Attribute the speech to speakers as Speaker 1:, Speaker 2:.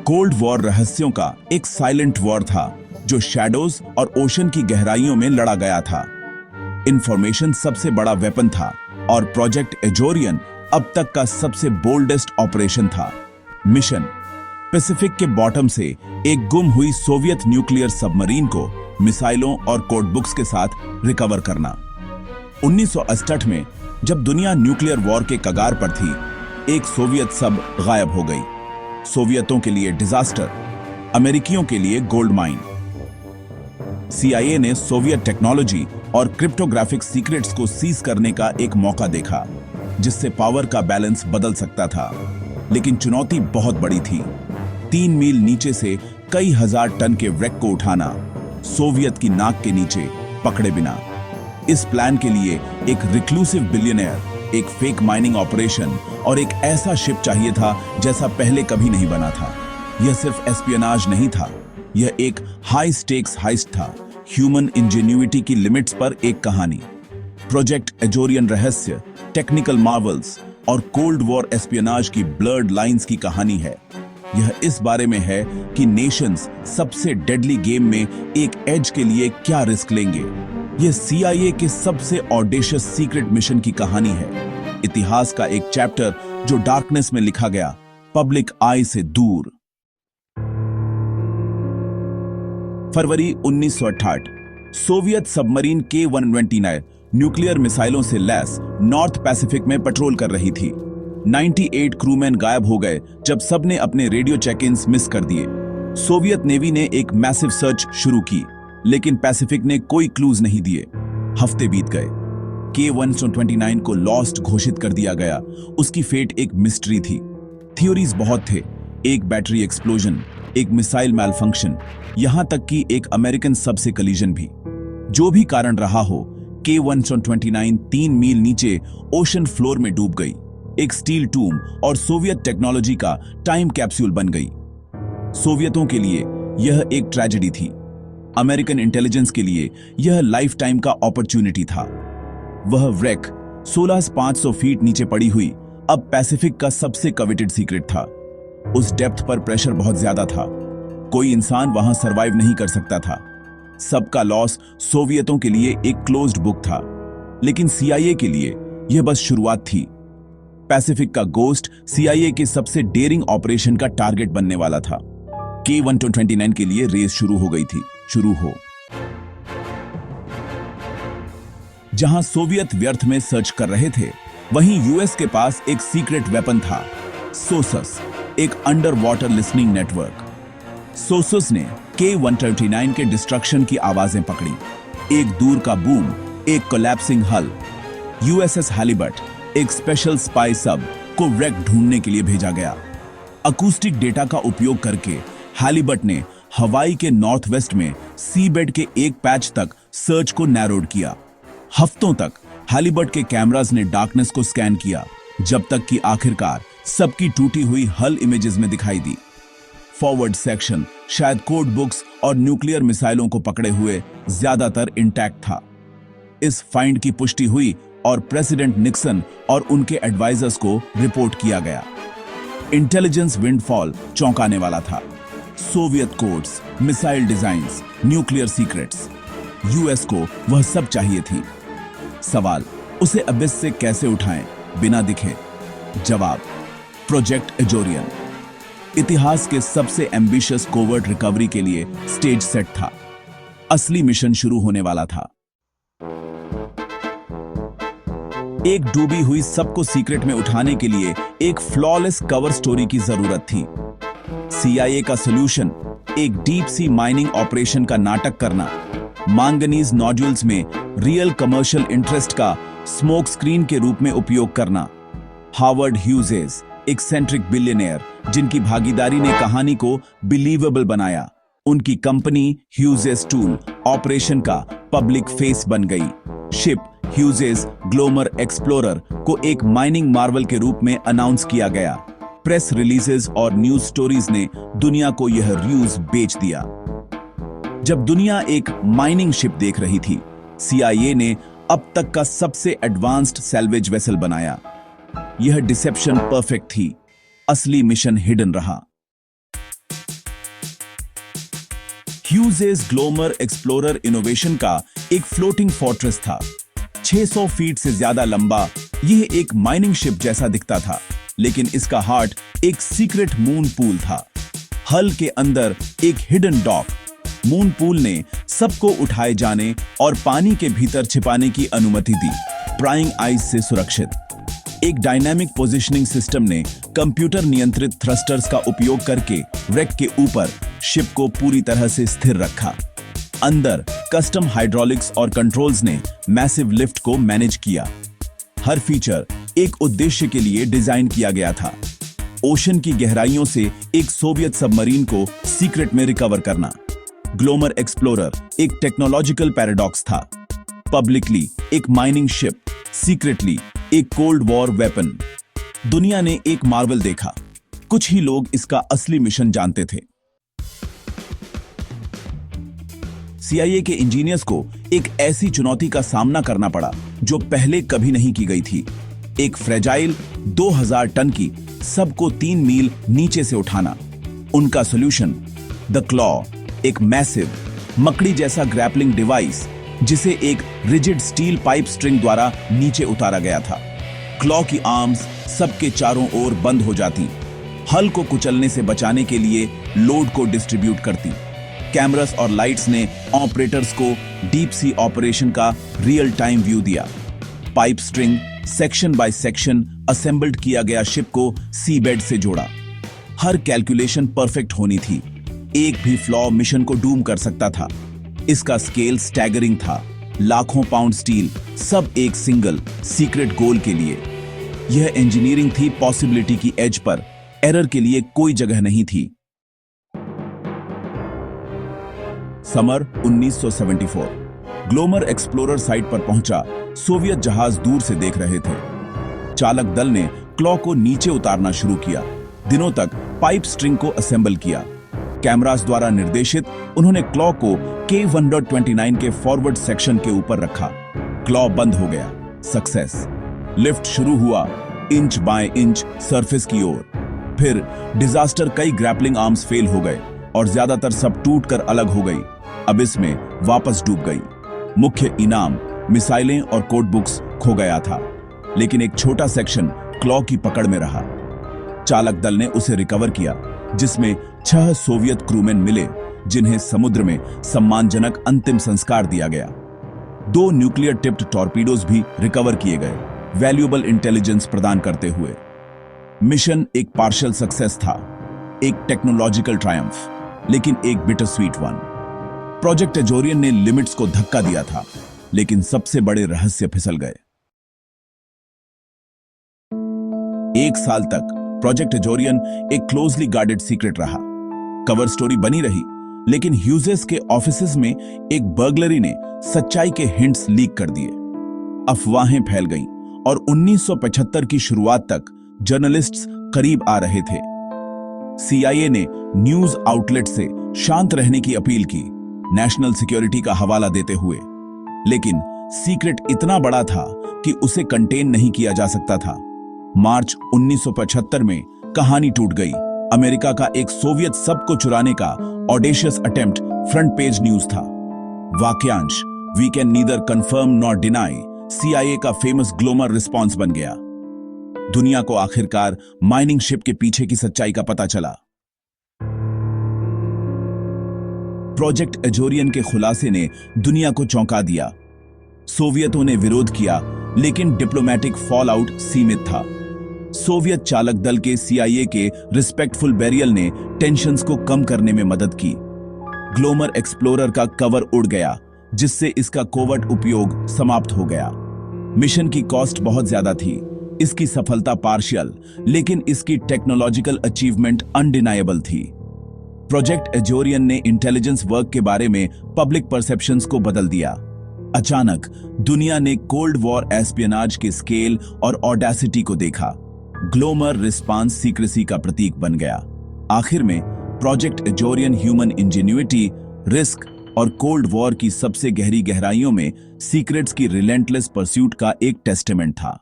Speaker 1: Cold war रहस्यों का एक साइलेंट वॉर था जो शैडोज और ओशन की गहराइयों में लड़ा गया था। इंफॉर्मेशन सबसे बड़ा वेपन था और प्रोजेक्ट एजोरियन अब तक का सबसे बोल्डेस्ट ऑपरेशन था। मिशन पैसिफिक के बॉटम से एक गुम हुई सोवियत न्यूक्लियर सबमरीन को मिसाइलों और कोड बुक्स के साथ रिकवर करना। 1968 में जब दुनिया न्यूक्लियर वॉर के कगार पर थी, एक सोवियत सब गायब हो गई। सोवियतों के लिए डिजास्टर, अमेरिकियों के लिए गोल्ड माइन। CIA ने सोवियत टेक्नोलॉजी और क्रिप्टोग्राफिक सीक्रेट्स को सीज करने का एक मौका देखा, जिससे पावर का बैलेंस बदल सकता था। लेकिन चुनौती बहुत बड़ी थी। 3 मील नीचे से कई हजार टन के व्रेक को उठाना, सोवियत की नाक के नीचे पकड़े बिना। इस प्लान के लिए एक रिक्लूसिव बिलियनियर, एक फेक माइनिंग ऑपरेशन और एक ऐसा शिप चाहिए था जैसा पहले कभी नहीं बना था। यह सिर्फ एस्पियोनाज नहीं था, यह एक हाई स्टेक्स हाइस्ट था, ह्यूमन इंजेन्युइटी की लिमिट्स पर एक कहानी। प्रोजेक्ट एजोरियन रहस्य, टेक्निकल मार्वल्स और कोल्ड वॉर एस्पियोनाज की ब्लर्ड लाइंस की कहानी है। यह इस बारे में है कि नेशंस सबसे डेडली गेम में एक एज के लिए क्या रिस्क लेंगे। यह CIA के सबसे ऑडेशियस सीक्रेट मिशन की कहानी है। इतिहास का एक चैप्टर जो डार्कनेस में लिखा गया, पब्लिक आई से दूर। फरवरी 1968, सोवियत सबमरीन K-129 न्यूक्लियर मिसाइलों से लैस नॉर्थ पैसिफिक में पेट्रोल कर रही थी। 98 क्रूमैन गायब हो गए जब सबने अपने रेडियो चेक-इन्स मिस कर दिए। सोवियत नेवी ने एक मैसिव सर्च शुरू की, लेकिन पैसिफिक ने कोई क्लूज नहीं दिए। हफ्ते बीत गए। K-129 को लॉस्ट घोषित कर दिया गया। उसकी फेट एक मिस्ट्री थी। थ्योरीज बहुत थे, एक बैटरी एक्सप्लोजन, एक मिसाइल मैलफंक्शन, यहां तक कि एक अमेरिकन सब से कलीजन भी। जो भी कारण रहा हो, K-129 3 मील नीचे ओशन फ्लोर में डूब गई, एक स्टील टूम और सोवियत टेक्नोलॉजी का टाइम कैप्सूल बन गई। सोवियतों के लिए यह एक ट्रेजेडी थी, अमेरिकन इंटेलिजेंस के लिए यह लाइफ टाइम का अपॉर्चुनिटी था। वह व्रेक 16,500 फीट नीचे पड़ी हुई अब पैसिफिक का सबसे कवेटेड सीक्रेट था। उस डेप्थ पर प्रेशर बहुत ज्यादा था, कोई इंसान वहां सरवाइव नहीं कर सकता था। सबका लॉस सोवियतों के लिए एक क्लोज्ड बुक था, लेकिन CIA के लिए यह बस शुरुआत थी। पैसिफिक का गोस्ट CIA के सबसे डेयरिंग ऑपरेशन का टारगेट बनने वाला था। K-129 के लिए रेस शुरू हो गई थी। जहां सोवियत व्यर्थ में सर्च कर रहे थे, वहीं US के पास एक सीक्रेट वेपन था, सोसस, एक अंडर वाटर लिसनिंग नेटवर्क। सोसस ने K-129 के डिस्ट्रक्शन की आवाजें पकड़ी। एक दूर का बूम, एक कोलैप्सिंग हल। USS हैलिबर्ट, एक स्पेशल स्पाई सब को व्रेक ढूंढने के लिए भेजा गया। अकूस्टिक डेटा का उपयोग करके हैलिबर्ट ने हवाई के नॉर्थ वेस्ट में सीबेड के एक पैच तक सर्च को नैरोड किया। हफ्तों तक हैलिबर्ट के कैमरास ने डार्कनेस को स्कैन किया, जब तक कि आखिरकार सबकी टूटी हुई हल इमेजेस में दिखाई दी। फॉरवर्ड सेक्शन शायद कोड बुक्स और न्यूक्लियर मिसाइलों को पकड़े हुए ज्यादातर इंटैक्ट था। इस फाइंड की पुष्टि हुई और प्रेसिडेंट निक्सन और उनके एडवाइजर्स को रिपोर्ट किया गया। इंटेलिजेंस विंडफॉल चौंकाने वाला था। Soviet codes, missile designs, nuclear secrets, US को वह सब चाहिए थी। सवाल, उसे अबिस से कैसे उठाएं बिना दिखे? जवाब, प्रोजेक्ट एजोरियन इतिहास के सबसे एम्बिशियस कोवर्ट रिकवरी के लिए स्टेज सेट था। असली मिशन शुरू होने वाला था। एक डूबी हुई सबको सीक्रेट में उठाने के लिए एक फ्लॉलेस कवर स्टोरी की जरूरत थी। CIA का सॉल्यूशन, एक डीप सी माइनिंग ऑपरेशन का नाटक करना, मैंगनीज नोड्यूल्स में रियल कमर्शियल इंटरेस्ट का स्मोक स्क्रीन के रूप में उपयोग करना। हार्वर्ड ह्यूजेस, एक्सेंट्रिक बिलियनियर जिनकी भागीदारी ने कहानी को बिलीवेबल बनाया, उनकी कंपनी ह्यूजेस टूल ऑपरेशन का पब्लिक फेस बन गई। शिप ह्यूजेस ग्लोमर एक्सप्लोरर को एक माइनिंग मार्वल के रूप में अनाउंस किया गया। प्रेस रिलीजेस और न्यूज स्टोरीज ने दुनिया को यह न्यूज बेच दिया। जब दुनिया एक माइनिंग शिप देख रही थी, CIA ने अब तक का सबसे एडवांस्ड सैल्वेज वेसल बनाया। यह डिसेप्शन परफेक्ट थी, असली मिशन हिडन रहा। ह्यूजेस ग्लोमर एक्सप्लोरर इनोवेशन का एक फ्लोटिंग फोर्ट्रेस था। 600 फीट से ज्यादा लंबा यह एक माइनिंग शिप जैसा दिखता था, लेकिन इसका हार्ट एक सीक्रेट मून पूल था। हल के अंदर एक हिडन डॉक। मून पूल ने सबको उठाए जाने और पानी के भीतर छिपाने की अनुमति दी, प्राइंग आइस से सुरक्षित। एक डायनामिक पोजिशनिंग सिस्टम ने कंप्यूटर नियंत्रित थ्रस्टर्स का उपयोग करके रेक के ऊपर शिप को पूरी तरह से स्थिर रखा। अंदर कस्टम हाइड्रोलिक्स और कंट्रोल्स ने मैसिव लिफ्ट को मैनेज किया। हर फीचर एक उद्देश्य के लिए डिजाइन किया गया था। ओशन की गहराइयों से एक सोवियत सबमरीन को सीक्रेट में रिकवर करना। ग्लोमर एक्सप्लोरर एक टेक्नोलॉजिकल पैराडॉक्स था। पब्लिकली एक माइनिंग शिप, सीक्रेटली एक कोल्ड वॉर वेपन। दुनिया ने एक मार्वल देखा। कुछ ही लोग इसका असली मिशन जानते थे। CIA के इंजीनियर्स को एक ऐसी चुनौती का सामना करना पड़ा जो पहले कभी नहीं की गई थी। एक फ्रेजाइल 2000 टन की सबको 3 मील नीचे से उठाना। उनका सॉल्यूशन द क्लॉ, एक मैसिव मकड़ी जैसा ग्रैपलिंग डिवाइस जिसे एक रिजिड स्टील पाइप स्ट्रिंग द्वारा नीचे उतारा गया था। क्लॉ की आर्म्स सबके चारों ओर बंद हो जाती, हल को कुचलने से बचाने के लिए लोड को डिस्ट्रीब्यूट करती। कैमरास और लाइट्स ने ऑपरेटर्स को डीप सी ऑपरेशन का रियल टाइम व्यू दिया। Pipe string section by section assembled किया गया शिप को सी बेड से जोड़ा। हर कैलकुलेशन परफेक्ट होनी थी। एक भी फ्लॉ मिशन को डूम कर सकता था। इसका स्केल स्टैगरिंग था। लाखों पाउंड स्टील, सब एक सिंगल सीक्रेट गोल के लिए। यह इंजीनियरिंग थी पॉसिबिलिटी की एज पर, एरर के लिए कोई जगह नहीं थी। समर 1974। ग्लोमर एक्सप्लोरर साइट पर पहुंचा। सोवियत जहाज दूर से देख रहे थे। चालक दल ने क्लॉ को नीचे उतारना शुरू किया। दिनों तक पाइप स्ट्रिंग को असेंबल किया। कैमरास द्वारा निर्देशित उन्होंने क्लॉ को K129 के फॉरवर्ड सेक्शन के ऊपर रखा। क्लॉ बंद हो गया। सक्सेस। लिफ्ट शुरू हुआ, इंच बाय इंच सरफेस की ओर। फिर डिजास्टर, कई ग्रैपलिंग आर्म्स फेल हो गए और ज्यादातर सब टूटकर अलग हो गई। अब इसमें वापस डूब गई। मुख्य इनाम मिसाइलें और कोड बुक्स खो गया था, लेकिन एक छोटा सेक्शन क्लॉ की पकड़ में रहा। चालक दल ने उसे रिकवर किया, जिसमें 6 सोवियत क्रूमैन मिले, जिन्हें समुद्र में सम्मानजनक अंतिम संस्कार दिया गया। 2 न्यूक्लियर टिप्ड टॉर्पीडोज भी रिकवर किए गए, वैल्यूएबल इंटेलिजेंस प्रदान करते हुए। मिशन एक पार्शियल सक्सेस था, एक टेक्नोलॉजिकल ट्रायम्फ, लेकिन एक बिटर स्वीट वन। प्रोजेक्ट एजोरियन ने लिमिट्स को धक्का दिया था, लेकिन सबसे बड़े रहस्य फिसल गए। 1 साल तक प्रोजेक्ट एजोरियन एक क्लोजली गार्डेड सीक्रेट रहा। कवर स्टोरी बनी रही, लेकिन ह्यूजेस के ऑफिसेज में एक बर्गलरी ने सच्चाई के हिंट्स लीक कर दिए। अफवाहें फैल गईं और 1975 की शुरुआत तक जर्नलिस्ट्स करीब आ रहे थे। CIA ने न्यूज आउटलेट से शांत रहने की अपील की, नेशनल सिक्योरिटी का हवाला देते हुए। लेकिन सीक्रेट इतना बड़ा था कि उसे कंटेन नहीं किया जा सकता था। मार्च 1975 में कहानी टूट गई। अमेरिका का एक सोवियत सबको चुराने का audacious attempt front page news था। वाक्यांश, we can neither confirm nor deny, CIA का फेमस ग्लोमर रिस्पॉन्स बन गया। दुनिया को आखिरकार माइनिंग शिप के पीछे की सच्चाई का पता चला। प्रोजेक्ट एजोरियन के खुलासे ने दुनिया को चौंका दिया। सोवियतों ने विरोध किया, लेकिन डिप्लोमेटिक फॉलआउट सीमित था। सोवियत चालक दल के CIA के रिस्पेक्टफुल बैरियल ने टेंशन्स को कम करने में मदद की। ग्लोमर एक्सप्लोरर का कवर उड़ गया, जिससे इसका कोवर्ट उपयोग समाप्त हो गया। मिशन की कॉस्ट बहुत ज्यादा थी, इसकी सफलता पार्शियल, लेकिन इसकी टेक्नोलॉजिकल अचीवमेंट अनडिनायबल थी। प्रोजेक्ट एजोरियन ने इंटेलिजेंस वर्क के बारे में पब्लिक परसेप्शंस को बदल दिया। अचानक दुनिया ने कोल्ड वॉर एस्पियोनाज के स्केल और ऑडेसिटी को देखा। ग्लोमर रिस्पांस सीक्रेसी का प्रतीक बन गया। आखिर में प्रोजेक्ट एजोरियन ह्यूमन इंजेन्युइटी, रिस्क और कोल्ड वॉर की सबसे गहरी गहराइयों में सीक्रेट्स की रिलेंटलेस परस्यूट का एक टेस्टामेंट था।